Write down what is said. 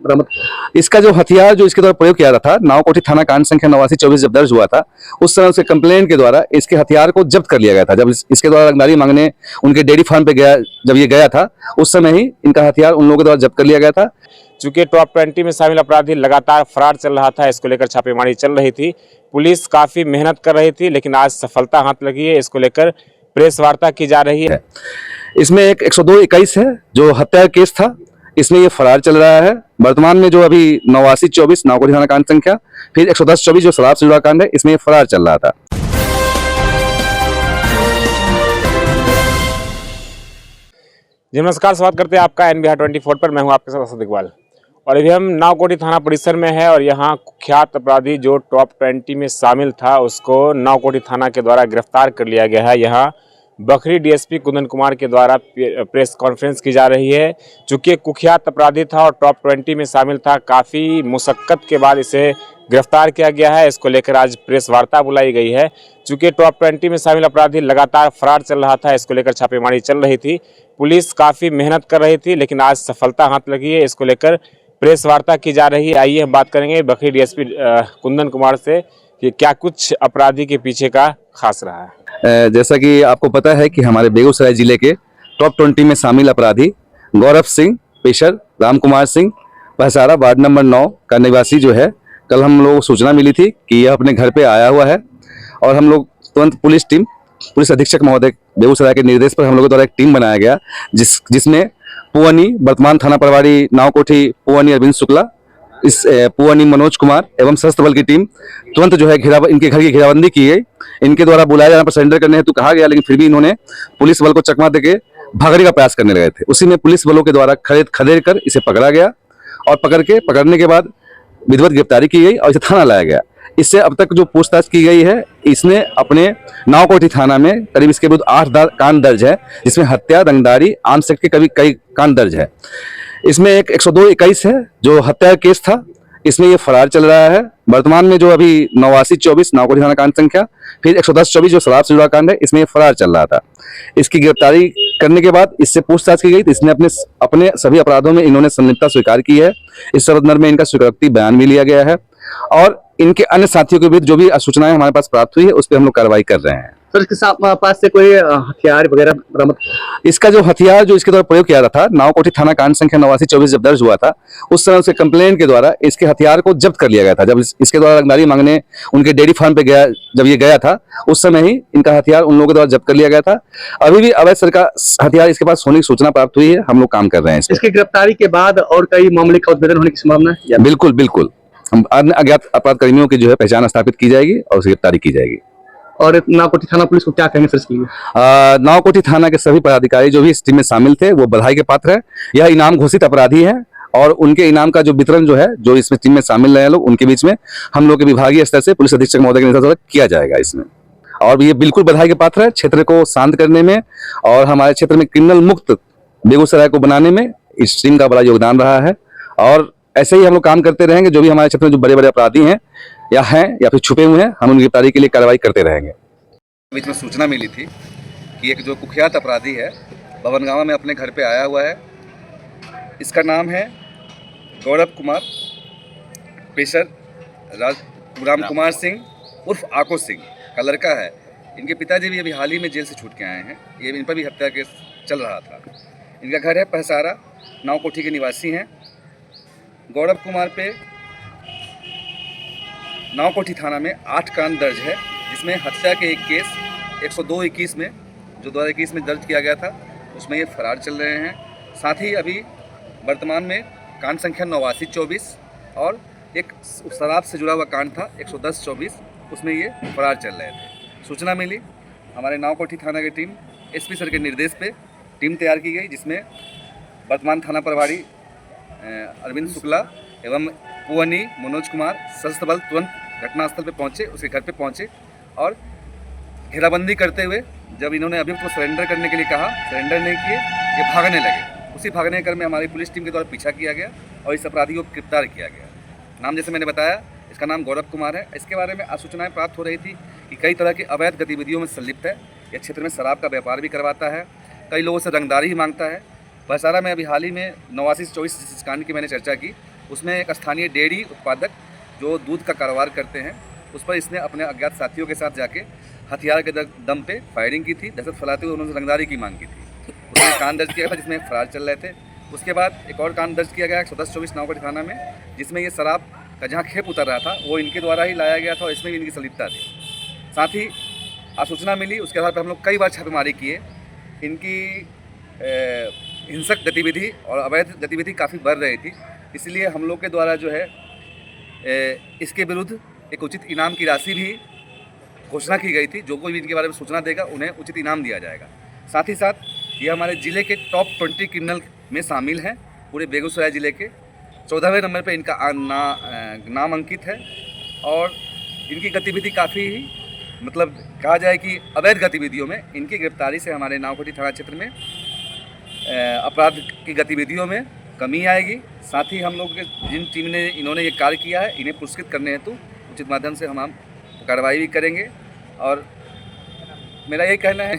बरामद? इसका जो हथियार जो इसके द्वारा प्रयोग किया था, नावकोठी थाना कांड संख्या 8924 जब दर्ज हुआ था, उस समय उसके कंप्लेंट के द्वारा इसके हथियार को जब्त कर लिया गया था। जब इसके द्वारा रंगदारी मांगने उनके डेयरी फार्म पे गया, जब ये गया था, उस समय ही इनका हथियार उन लोगों के द्वारा जब्त कर लिया गया था। चूंकि टॉप 20 में शामिल अपराधी लगातार फरार चल रहा था, इसको लेकर छापेमारी चल रही थी। पुलिस काफी मेहनत कर रही थी, लेकिन आज सफलता हाथ लगी है। इसको लेकर प्रेस वार्ता की जा रही है। इसमें एक 102-21 है जो हत्या केस था, इसमें ये फरार चल रहा है। वर्तमान में जो अभी 8924 नावकोठी थाना कांड संख्या, फिर 110-24 जो शराब से जुड़ा कांड है, इसमें ये फरार चल रहा था। जी नमस्कार, स्वागत करते हैं आपका NBR 24 पर। मैं हूं आपके साथ असद इकबाल और अभी हम नावकोठी थाना परिसर में है और यहाँ कुख्यात अपराधी जो टॉप 20 में शामिल था, उसको नावकोठी थाना के द्वारा गिरफ्तार कर लिया गया है। यहाँ बखरी DSP कुंदन कुमार के द्वारा प्रेस कॉन्फ्रेंस की जा रही है। चूंकि कुख्यात अपराधी था और टॉप 20 में शामिल था, काफ़ी मुशक्कत के बाद इसे गिरफ्तार किया गया है। इसको लेकर आज प्रेस वार्ता बुलाई गई है। चूंकि टॉप 20 में शामिल अपराधी लगातार फरार चल रहा था, इसको लेकर छापेमारी चल रही थी। पुलिस काफ़ी मेहनत कर रही थी, लेकिन आज सफलता हाथ लगी है। इसको लेकर प्रेस वार्ता की जा रही है। आइए हम बात करेंगे बखरी DSP कुंदन कुमार से कि क्या कुछ अपराधी के पीछे का खास रहा है। जैसा कि आपको पता है कि हमारे बेगूसराय जिले के टॉप 20 में शामिल अपराधी गौरव सिंह पेशर राम कुमार सिंह पहसारा वार्ड नंबर 9 का निवासी जो है, कल हम लोग सूचना मिली थी कि यह अपने घर पे आया हुआ है और हम लोग तुरंत पुलिस अधीक्षक महोदय बेगूसराय के निर्देश पर हम लोगों द्वारा एक टीम बनाया गया, जिसमें पुअनी वर्तमान थाना प्रभारी नावकोठी पुअनी अरविंद शुक्ला, इस पुअनी मनोज कुमार एवं सशस्त्र बल की टीम तुरंत जो है इनके घर की घेराबंदी की गई। इनके द्वारा बुलाया जाने पर सरेंडर करने हेतु कहा गया, लेकिन फिर भी इन्होंने पुलिस बल को चकमा देके भागने का प्रयास करने लगे थे। उसी में पुलिस बलों के द्वारा खदेड़ कर इसे पकड़ा गया और पकड़ने के बाद विधिवत गिरफ्तारी की गई और इसे थाना लाया गया। इससे अब तक जो पूछताछ की गई है, इसने अपने नावकोठी थाना में करीब इसके विरुद्ध 8 कांड दर्ज है, जिसमें हत्या, रंगदारी, आर्म्स एक्ट के कई कांड दर्ज है। इसमें एक 102-21 है जो हत्या केस था, इसमें ये फरार चल रहा है। वर्तमान में जो अभी 8924 नावकोठी थाना कांड संख्या, फिर 110-24 जो शराब से जुड़ा कांड है, इसमें ये फरार चल रहा था। इसकी गिरफ्तारी करने के बाद इससे पूछताछ की गई तो इसने अपने सभी अपराधों में इन्होंने संलिप्तता स्वीकार की है। इस संदर्भ में इनका स्वीकारोक्ति बयान भी लिया गया है और इनके अन्य साथियों के विरुद्ध जो भी सूचनाएं हमारे पास प्राप्त हुई है, उस पर हम लोग कार्रवाई कर रहे हैं। सर, इसके पास से कोई हथियार वगैरह बरामद? इसका जो हथियार जो इसके द्वारा प्रयोग किया था, नावकोठी थाना कांड संख्या 8924 जब दर्ज हुआ था, उस समय उसके कंप्लेंट के द्वारा इसके हथियार को जब्त कर लिया गया था। जब इसके द्वारा रंगदारी मांगने उनके डेयरी फार्म पे गया, जब ये गया था, उस समय ही इनका हथियार उन लोगों के द्वारा जब्त कर लिया गया था। अभी भी अवैध सर का हथियार इसके पास होने की सूचना प्राप्त हुई है, हम लोग काम कर रहे हैं। इसकी गिरफ्तारी के बाद और कई मामले का उद्भेदन होने की संभावना है? बिल्कुल हम अन्य अज्ञात अपराध कर्मियों की जो है पहचान स्थापित की जाएगी और उसकी गिरफ्तारी की जाएगी। और नावकोठी थाना पुलिस को क्या कहेंगे सर इसके लिए? नावकोठी थाना के सभी पदाधिकारी जो भी इस टीम में शामिल थे, वो बधाई के पात्र है। यह इनाम घोषित अपराधी है और उनके इनाम का जो वितरण जो है, जो इसमें टीम में शामिल रहे लोग, उनके बीच में हम लोग के विभागीय स्तर से पुलिस अधीक्षक महोदय के नेतृत्व किया जाएगा इसमें। और ये बिल्कुल बधाई के पात्र है। क्षेत्र को शांत करने में और हमारे क्षेत्र में क्रिमिनल मुक्त बेगूसराय को बनाने में इस टीम का बड़ा योगदान रहा है और ऐसे ही हम लोग काम करते रहेंगे। जो भी हमारे क्षेत्र में जो बड़े अपराधी हैं या फिर छुपे हुए हैं, हम उनकी गिरफ्तारी के लिए कार्रवाई करते रहेंगे। बीच में सूचना मिली थी कि एक जो कुख्यात अपराधी है भवनगांव में अपने घर पे आया हुआ है। इसका नाम है गौरव कुमार पेशर राम कुमार सिंह उर्फ आको सिंह का लड़का है। इनके पिताजी भी अभी हाल ही में जेल से छूट के आए हैं। ये इन पर भी हत्या केस चल रहा था। इनका घर है पहसारा, नावकोठी के निवासी हैं। गौरव कुमार पे नावकोठी थाना में 8 कांड दर्ज है, जिसमें हत्या के एक केस 102-21 में जो 2021 में दर्ज किया गया था, उसमें ये फरार चल रहे हैं। साथ ही अभी वर्तमान में कांड संख्या 8924 और एक शराब से जुड़ा हुआ कांड था 110-24, उसमें ये फरार चल रहे थे। सूचना मिली, हमारे नावकोठी थाना की टीम SP सर के निर्देश पे टीम तैयार की गई, जिसमें वर्तमान थाना प्रभारी अरविंद शुक्ला एवं पुअनी मनोज कुमार सशस्त्र बल तुरंत घटनास्थल पे पहुंचे, उसके घर पे पहुंचे और घेराबंदी करते हुए जब इन्होंने अभियुक्त को सरेंडर करने के लिए कहा, सरेंडर नहीं किए, ये भागने लगे। उसी भागने के क्रम में हमारी पुलिस टीम के द्वारा पीछा किया गया और इस अपराधी को गिरफ्तार किया गया। नाम जैसे मैंने बताया, इसका नाम गौरव कुमार है। इसके बारे में सूचनाएं प्राप्त हो रही थी कि कई तरह की अवैध गतिविधियों में संलिप्त है। यह क्षेत्र में शराब का व्यापार भी करवाता है, कई लोगों से रंगदारी ही मांगता है। पहसारा में अभी हाल ही में 89-24 जिस कांड की मैंने चर्चा की, उसमें एक स्थानीय डेयरी उत्पादक जो दूध का कारोबार करते हैं उस पर इसने अपने अज्ञात साथियों के साथ जाके हथियार के दम पे फायरिंग की थी। दहशत फैलाते हुए उन्होंने रंगदारी की मांग की थी। उसमें कांड दर्ज किया गया जिसमें एक फरार चल रहे थे। उसके बाद एक और कांड दर्ज किया गया 110-24 नावकोटी थाना में, जिसमें ये शराब का जहाँ खेप उतर रहा था वो इनके द्वारा ही लाया गया था और इसमें भी इनकी संलिप्तता थी। साथ ही सूचना मिली, उसके आधार पर हम लोग कई बार छापेमारी किए। इनकी हिंसक गतिविधि और अवैध गतिविधि काफ़ी बढ़ रही थी, इसलिए हम लोग के द्वारा जो है इसके विरुद्ध एक उचित इनाम की राशि भी घोषणा की गई थी। जो कोई भी इनके बारे में सूचना देगा उन्हें उचित इनाम दिया जाएगा। साथ ही साथ ये हमारे ज़िले के टॉप 20 क्रिमिनल में शामिल हैं। पूरे बेगूसराय ज़िले के 14वें नंबर पर इनका नाम अंकित है और इनकी गतिविधि काफ़ी मतलब कहा जाए कि अवैध गतिविधियों में इनकी गिरफ्तारी से हमारे नावकोटी थाना क्षेत्र में अपराध की गतिविधियों में कमी आएगी। साथ ही हम लोग के जिन टीम ने इन्होंने ये कार्य किया है इन्हें पुरस्कृत करने हेतु उचित माध्यम से हम कार्रवाई भी करेंगे। और मेरा ये कहना है